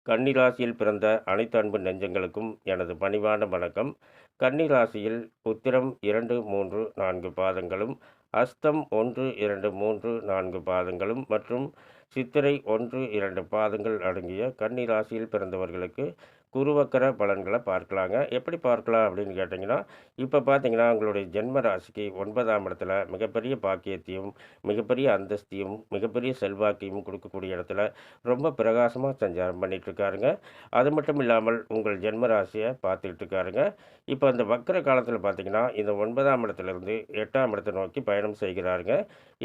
கன்னிராசியில் பிறந்த அனைத்து அன்பு நெஞ்சங்களுக்கும் எனது பணிவான வணக்கம். கன்னிராசியில் உத்திரம் 2, 3, 4 பாதங்களும், அஸ்தம் 1, 2, 3, 4 பாதங்களும் மற்றும் சித்திரை 1, 2 பாதங்கள் அடங்கிய கன்னிராசியில் பிறந்தவர்களுக்கு குருவக்கர பலன்களை பார்க்கலாங்க. எப்படி பார்க்கலாம் அப்படின்னு கேட்டிங்கன்னா, இப்போ பார்த்தீங்கன்னா உங்களுடைய ஜென்ம ராசிக்கு 9ஆம் இடத்துல மிகப்பெரிய பாக்கியத்தையும், மிகப்பெரிய அந்தஸ்தையும், மிகப்பெரிய செல்வாக்கையும் கொடுக்கக்கூடிய இடத்துல ரொம்ப பிரகாசமாக சஞ்சாரம் பண்ணிட்டு இருக்காருங்க. அது மட்டும் இல்லாமல் உங்கள் ஜென்ம ராசியை பார்த்துக்கிட்டு இருக்காருங்க. இப்போ அந்த வக்கர காலத்தில் பார்த்தீங்கன்னா, இந்த 9ஆம் இடத்துலேருந்து 8ஆம் இடத்தை நோக்கி பயணம் செய்கிறாருங்க.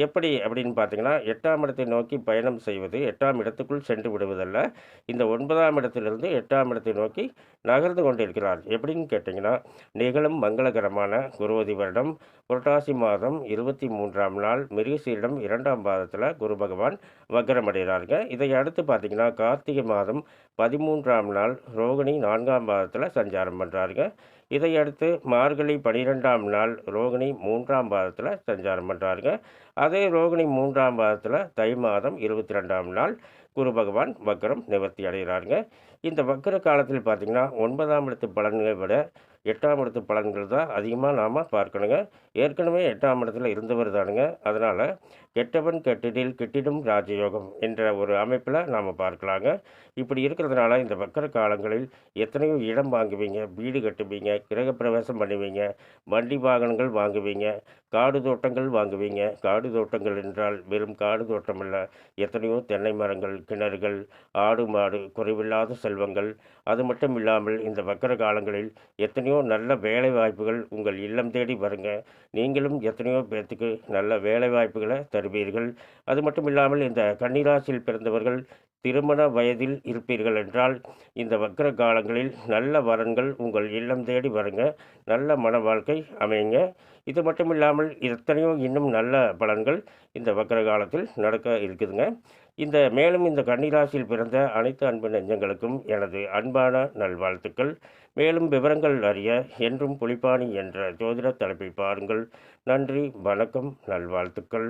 எப்படி அப்படின்னு பார்த்தீங்கன்னா, 8ஆம் இடத்தை நோக்கி பயணம் செய்வது 8ஆம் இடத்துக்குள் சென்று விடுவதல்ல. இந்த 9ஆம் இடத்திலிருந்து 8ஆம் இடத்தை நோக்கி நகர்ந்து கொண்டிருக்கிறார். எப்படின்னு கேட்டிங்கன்னா, நிகழும் மங்களகரமான குருவதி வருடம் புரட்டாசி மாதம் 23ஆம் நாள் மிருகசீரிடம் 2ஆம் பாதத்தில் குரு பகவான் வக்கரமடைகிறாருங்க. இதை அடுத்து பார்த்தீங்கன்னா, கார்த்திகை மாதம் 13ஆம் நாள் ரோகிணி 4ஆம் பாதத்தில் சஞ்சாரம் பண்ணுறாருங்க. இதை அடுத்து மார்கழி 12ஆம் நாள் ரோகிணி 3ஆம் பாதத்தில் சஞ்சாரம் பண்ணுறாருங்க. அதே ரோகிணி 3ஆம் பாதத்தில் தை மாதம் 22ஆம் நாள் குரு பகவான் வக்கரம் நிவர்த்தி அடைகிறாருங்க. இந்த வக்கர காலத்தில் பார்த்திங்கன்னா 9ஆம் இடத்து பலன்களை விட 8ஆம் இடத்து பலன்கள் தான் அதிகமாக நாம் பார்க்கணுங்க. ஏற்கனவே 8ஆம் இடத்துல இருந்தவர் தானுங்க. அதனால் கெட்டவன் கெட்டிடில் கிட்டிடும் ராஜயோகம் என்ற ஒரு அமைப்பில் நாம் பார்க்கலாங்க. இப்படி இருக்கிறதுனால இந்த வக்கர காலங்களில் எத்தனையோ இடம் வாங்குவீங்க, வீடு கட்டுவீங்க, கிரகப்பிரவேசம் பண்ணுவீங்க, வண்டி வாகனங்கள் வாங்குவீங்க, காடு தோட்டங்கள் வாங்குவீங்க. காடு தோட்டங்கள் என்றால் வெறும் காடு தோட்டம் அல்ல, எத்தனையோ தென்னை மரங்கள், கிணறுகள், ஆடு மாடு, குறைவில்லாத செல்வங்கள். அது மட்டும் இல்லாமல் இந்த வக்கர காலங்களில் எத்தனையோ நல்ல வேலை வாய்ப்புகள் உங்கள் இல்லம் தேடி வருங்க. நீங்களும் எத்தனையோ பேர்த்துக்கு நல்ல வேலை வாய்ப்புகளை தருவீர்கள். அது மட்டும் இல்லாமல் இந்த கன்னிராசியில் பிறந்தவர்கள் திருமண வயதில் இருப்பீர்கள் என்றால் இந்த வக்கர காலங்களில் நல்ல வரன்கள் உங்கள் இல்லம் தேடி வருங்க. நல்ல மன வாழ்க்கை அமையுங்க. இது மட்டும் இல்லாமல் எத்தனையோ இன்னும் நல்ல பலன்கள் இந்த வக்கர காலத்தில் நடக்க இருக்குதுங்க. மேலும் இந்த கன்னிராசியில் பிறந்த அனைத்து அன்பு நெஞ்சங்களுக்கும் எனது அன்பான நல்வாழ்த்துக்கள். மேலும் விவரங்கள் அறிய என்றும் புலிப்பாணி என்ற ஜோதிட தலைப்பை பாருங்கள். நன்றி, வணக்கம், நல்வாழ்த்துக்கள்.